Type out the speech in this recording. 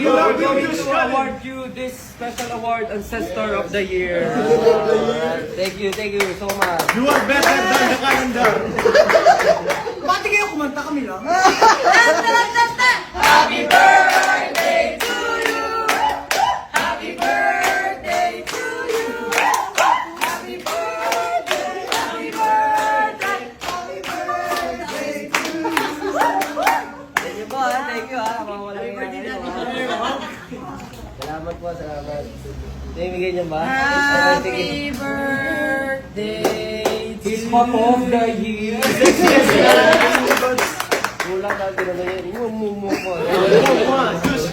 We're going to award you this special award, Ancestor of the Year. Thank you so much. You are better than the calendar. Pati kayo kumanta kami lang. Happy birthday to you. Happy birthday to you. Happy birthday, happy birthday, happy birthday to you. Thank you po, thank you ha. Mawalang salamat po, salamat. Namimigay niyo ba? Happy birthday to you. Spot of the year. Kulang ka, tinanong yun. Mo.